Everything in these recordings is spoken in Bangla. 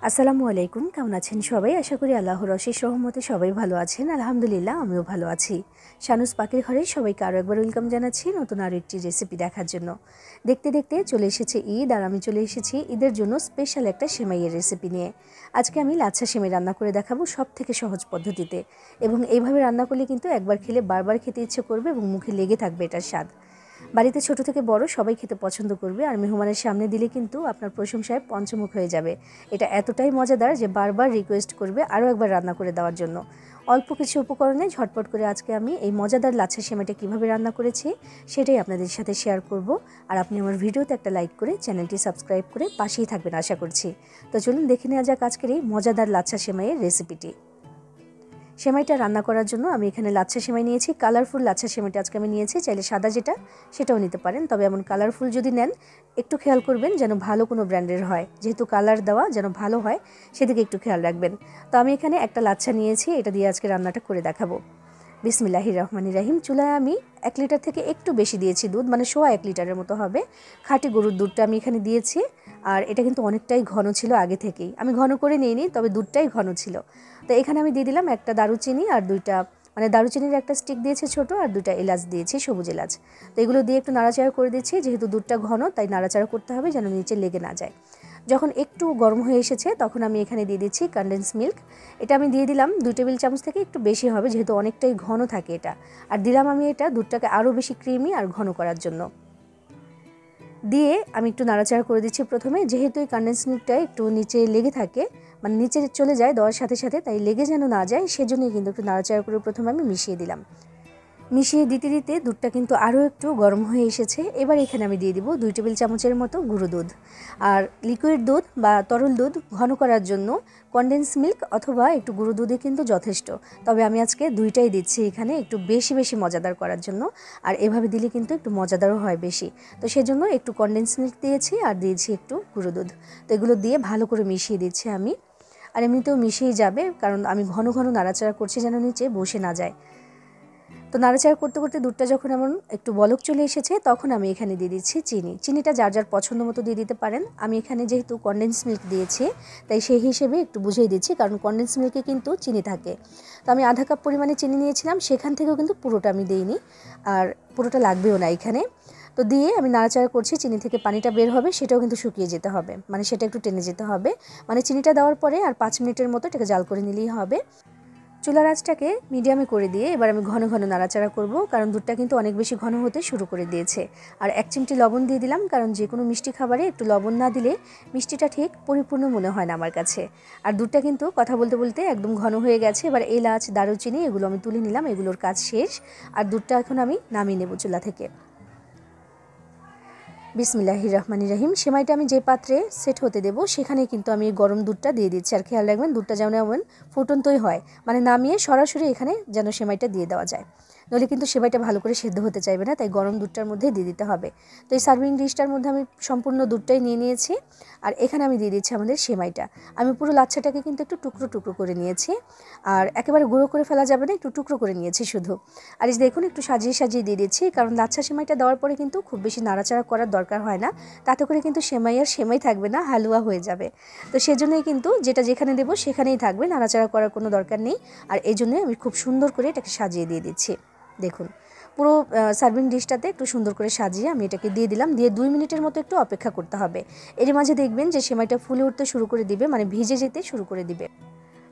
আসসালামু আলাইকুম, কেমন আছেন সবাই? আশা করি আল্লাহর অশেষ রহমতে সবাই ভালো আছেন। আলহামদুলিল্লাহ, আমিও ভালো আছি। শানুস পাখির ঘরে সবাইকে আরও একবার ওয়েলকাম জানাচ্ছি নতুন আরও একটি রেসিপি দেখার জন্য। দেখতে দেখতে চলে এসেছে ঈদ, আর আমি চলে এসেছি ঈদের জন্য স্পেশাল একটা সেমাইয়ের রেসিপি নিয়ে। আজকে আমি লাচ্ছা সেমাই রান্না করে দেখাবো সব থেকে সহজ পদ্ধতিতে, এবং এইভাবে রান্না করলে কিন্তু একবার খেলে বারবার খেতে ইচ্ছে করবে এবং মুখে লেগে থাকবে এটার স্বাদ। বাড়িতে ছোট থেকে বড় সবাই খেতে পছন্দ করবে, আর মেহমানের সামনে দিলে কিন্তু আপনার প্রশংসায় পঞ্চমুখ হয়ে যাবে। এটা এতটাই মজাদার যে বারবার রিকোয়েস্ট করবে আরও একবার রান্না করে দেওয়ার জন্য। অল্প কিছু উপকরণে ঝটপট করে আজকে আমি এই মজাদার লাচ্ছা সেমাইটা কীভাবে রান্না করেছি সেটাই আপনাদের সাথে শেয়ার করব। আর আপনি আমার ভিডিওতে একটা লাইক করে চ্যানেলটি সাবস্ক্রাইব করে পাশেই থাকবেন আশা করছি। তো চলুন দেখে নেওয়া যাক আজকের এই মজাদার লাচ্ছা সেমাইয়ের রেসিপিটি। সেমাইটা রান্না করার জন্য আমি এখানে লাচ্ছা সেমাই নিয়েছি। কালারফুল লাচ্ছা সেমাইটা আজকে আমি নিয়েছি। চাইলে সাদা যেটা সেটাও নিতে পারেন, তবে এমন কালারফুল যদি নেন একটু খেয়াল করবেন যেন ভালো কোনো ব্র্যান্ডের হয়, যেহেতু কালার দেওয়া যেন ভালো হয় সেদিকে একটু খেয়াল রাখবেন। তো আমি এখানে একটা লাচ্ছা নিয়েছি, এটা দিয়ে আজকে রান্নাটা করে দেখাবো। বিসমিল্লাহির রহমানির রহিম। চুলায় আমি 1 লিটার থেকে একটু বেশি দিয়েছি দুধ, মানে 1.25 লিটারের মতো হবে। খাঁটি গরুর দুধটা আমি এখানে দিয়েছি, আর এটা কিন্তু অনেকটাই ঘন ছিল আগে থেকেই। আমি ঘন করে নিইনি, তবে দুধটাই ঘন ছিল। তো এখানে আমি দিয়ে দিলাম একটা দারুচিনি আর দুইটা, মানে দারুচিনির একটা স্টিক দিয়েছি ছোট, আর দুইটা এলাচ দিয়েছি, সবুজ এলাচ। তো এগুলো দিয়ে একটু নাড়াচাড়া করে দিচ্ছি, যেহেতু দুধটা ঘন তাই নাড়াচাড়া করতে হবে যেন নিচে লেগে না যায়। যখন একটু গরম হয়ে এসেছে তখন আমি এখানে দিয়ে দিচ্ছি কনডেন্স মিল্ক। এটা আমি দিয়ে দিলাম 2 টেবিল চামচ থেকে একটু বেশি হবে, যেহেতু অনেকটাই ঘন থাকে এটা। আর দিলাম আমি এটা দুধটাকে আরও বেশি ক্রিমি আর ঘন করার জন্য। দিয়ে আমি একটু নাড়াচাড়া করে দিচ্ছি প্রথমে, যেহেতু এই কনডেন্স মিল্কটা একটু নিচে লেগে থাকে, মানে নিচে চলে যায় দেওয়ার সাথে সাথে, তাই লেগে যেন না যায় সেজন্যই কিন্তু একটু নাড়াচাড়া করে প্রথমে আমি মিশিয়ে দিলাম। মিশিয়ে দিতে দিতে দুধটা কিন্তু আরও একটু গরম হয়ে এসেছে। এবার এখানে আমি দিয়ে দিব 2 টেবিল চামচের মতো গুঁড়ো দুধ। আর লিকুইড দুধ বা তরল দুধ ঘন করার জন্য কনডেন্স মিল্ক অথবা একটু গুঁড়ো দুধই কিন্তু যথেষ্ট, তবে আমি আজকে দুইটাই দিচ্ছি এখানে একটু বেশি বেশি মজাদার করার জন্য। আর এভাবে দিলে কিন্তু একটু মজাদারও হয় বেশি, তো সেজন্য একটু কনডেন্স মিল্ক দিয়েছি আর দিয়েছি একটু গুঁড়ো দুধ। তো এগুলো দিয়ে ভালো করে মিশিয়ে দিচ্ছি আমি। আর এমনিতেও মিশিয়ে যাবে, কারণ আমি ঘন ঘন নাড়াচাড়া করছি যেন নিচে বসে না যায়। তো নাড়াচাড়া করতে করতে দুধটা যখন এমন একটু বলক চলে এসেছে তখন আমি এখানে দিয়ে দিচ্ছি চিনি। চিনিটা যার যার পছন্দ মতো দিয়ে দিতে পারেন। আমি এখানে যেহেতু কনডেন্স মিল্ক দিয়েছি তাই সেই হিসেবে একটু বুঝিয়ে দিচ্ছি, কারণ কনডেন্স মিল্কে কিন্তু চিনি থাকে। তো আমি আধা কাপ পরিমাণে চিনি নিয়েছিলাম, সেখান থেকেও কিন্তু পুরোটা আমি দিইনি, আর পুরোটা লাগবেও না এখানে। তো দিয়ে আমি নাড়াচাড়া করছি, চিনি থেকে পানিটা বের হবে সেটাও কিন্তু শুকিয়ে যেতে হবে, মানে সেটা একটু টেনে যেতে হবে। মানে চিনিটা দেওয়ার পরে আর 5 মিনিটের মতো এটাকে জাল করে নিলেই হবে। চুলার আঁচটাকে মিডিয়ামে করে দিয়ে এবার আমি ঘন ঘন নাড়াচাড়া করব, কারণ দুধটা কিন্তু অনেক বেশি ঘন হতে শুরু করে দিয়েছে। আর 1 চিমটি লবণ দিয়ে দিলাম, কারণ যে কোনো মিষ্টি খাবারে একটু লবণ না দিলে মিষ্টিটা ঠিক পরিপূর্ণ মনে হয় না আমার কাছে। আর দুধটা কিন্তু কথা বলতে বলতে একদম ঘন হয়ে গেছে। এবার এলাচ দারুচিনি এগুলো আমি তুলে নিলাম, এগুলোর কাজ শেষ। আর দুধটা এখন আমি নামিয়ে নেব চুলা থেকে। বিসমিল্লাহির রহমানির রহিম। সেমাইটা আমি যে পাত্রে সেট হতে দেবো সেখানেই কিন্তু আমি গরম দুধটা দিয়ে দিচ্ছি। আর খেয়াল রাখবেন দুধটা যেন এমন ফুটন্তই হয়, মানে নামিয়ে সরাসরি এখানে যেন সেমাইটা দিয়ে দেওয়া যায়, নইলে কিন্তু সেমাইটা ভালো করে সেদ্ধ হতে চাইবে না, তাই গরম দুধটার মধ্যে দিয়ে দিতে হবে। তো এই সার্ভিং ডিশটার মধ্যে আমি সম্পূর্ণ দুধটাই নিয়ে নিয়েছি, আর এখানে আমি দিয়ে দিচ্ছি আমাদের সেমাইটা। আমি পুরো লাচ্ছাটাকে কিন্তু একটু টুকরো টুকরো করে নিয়েছি, আর একেবারে গুঁড়ো করে ফেলা যাবে না, একটু টুকরো করে নিয়েছি শুধু। আর এই দেখুন একটু সাজিয়ে সাজিয়ে দিয়ে দিচ্ছি, কারণ লাচ্ছা সেমাইটা দেওয়ার পরে কিন্তু খুব বেশি নাড়াচাড়া করার দরকার হয় না, তাতে করে কিন্তু সেমাই আর সেমাই থাকবে না, হালুয়া হয়ে যাবে। তো সেজন্যই কিন্তু যেটা যেখানে দেবো সেখানেই থাকবে, নাড়াচাড়া করার কোনো দরকার নেই। আর এই জন্যই আমি খুব সুন্দর করে এটাকে সাজিয়ে দিয়ে দিচ্ছি। দেখুন পুরো সার্ভিং ডিশটাতে একটু সুন্দর করে সাজিয়ে আমি এটাকে দিয়ে দিলাম। দিয়ে 2 মিনিটের মতো একটু অপেক্ষা করতে হবে। এর মাঝে দেখবেন যে সেমাইটা ফুলে উঠতে শুরু করে দিবে, মানে ভিজে যেতে শুরু করে দিবে।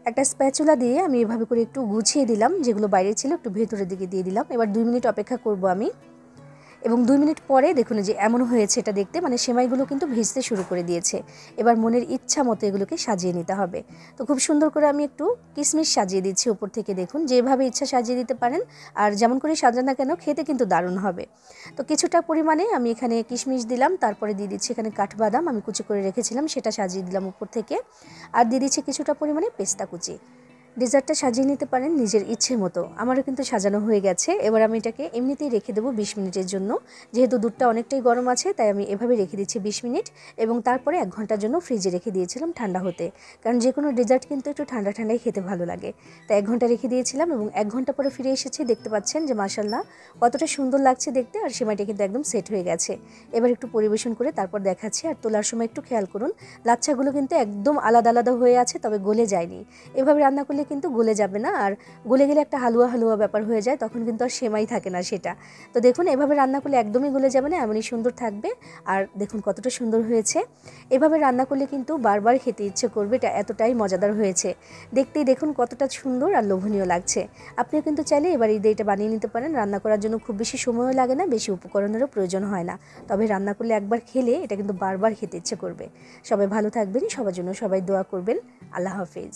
একটা স্প্যাচুলা দিয়ে আমি এভাবে করে একটু গুছিয়ে দিলাম, যেগুলো বাইরে ছিল একটু ভেতরের দিকে দিয়ে দিলাম। এবার 2 মিনিট অপেক্ষা করব আমি, এবং 2 মিনিট পরে দেখুন যে এমন হয়েছে এটা দেখতে, মানে সেমাইগুলো কিন্তু ভিজতে শুরু করে দিয়েছে। এবার মনের ইচ্ছা মতো এগুলোকে সাজিয়ে নিতে হবে। তো খুব সুন্দর করে আমি একটু কিশমিশ সাজিয়ে দিচ্ছি উপর থেকে, দেখুন যেভাবে ইচ্ছা সাজিয়ে দিতে পারেন, আর যেমন করে সাজান না কেন খেতে কিন্তু দারুণ হবে। তো কিছুটা পরিমাণে আমি এখানে কিশমিশ দিলাম, তারপরে দিয়ে দিচ্ছি এখানে কাঠবাদাম আমি কুচি করে রেখেছিলাম সেটা সাজিয়ে দিলাম উপর থেকে, আর দিয়ে দিচ্ছি কিছুটা পরিমাণে পেস্তা কুচি। ডেজার্টটা সাজিয়ে নিতে পারেন নিজের ইচ্ছে মতো। আমারও কিন্তু সাজানো হয়ে গেছে। এবার আমি এটাকে এমনিতেই রেখে দেবো 20 মিনিটের জন্য। যেহেতু দুধটা অনেকটাই গরম আছে তাই আমি এভাবে রেখে দিচ্ছি 20 মিনিট এবং তারপরে 1 ঘন্টার জন্য ফ্রিজে রেখে দিয়েছিলাম ঠান্ডা হতে। কারণ যে কোনো ডেজার্ট কিন্তু একটু ঠান্ডা ঠান্ডাই খেতে ভালো লাগে। তাই 1 ঘন্টা রেখে দিয়েছিলাম এবং 1 ঘন্টা পরে ফিরে এসেছি। দেখতে পাচ্ছেন যে মাশাআল্লাহ কতটা সুন্দর লাগছে দেখতে, আর সেমাইটা কিন্তু একদম সেট হয়ে গেছে। এবার একটু পরিবেশন করে তারপর দেখাচ্ছি। আর তোলার সময় একটু খেয়াল করুন, লাচ্ছাগুলো কিন্তু একদম আলাদা আলাদা হয়ে আছে, তবে গলে যায়নি। এভাবে রান্না করলে কিন্তু গলে যাবে না, আর গলে গেলে একটা হালুয়া হালুয়া ব্যাপার হয়ে যায়, তখন কিন্তু আর সেমাই থাকে না সেটা। তো দেখুন এভাবে রান্না করলে একদমই গলে যাবে না, এমনই সুন্দর থাকবে। আর দেখুন কতটা সুন্দর হয়েছে। এভাবে রান্না করলে কিন্তু বারবার খেতে ইচ্ছে করবে, এটা এতটাই মজাদার হয়েছে। দেখতেই দেখুন কতটা সুন্দর আর লোভনীয় লাগছে। আপনিও কিন্তু চাইলে এবার ঈদে এটা বানিয়ে নিতে পারেন। রান্না করার জন্য খুব বেশি সময়ও লাগে না, বেশি উপকরণেরও প্রয়োজন হয় না। তবে রান্না করলে একবার খেলে এটা কিন্তু বারবার খেতে ইচ্ছে করবে। সবাই ভালো থাকবেন, সবার জন্য সবাই দোয়া করবেন। আল্লাহ হাফেজ।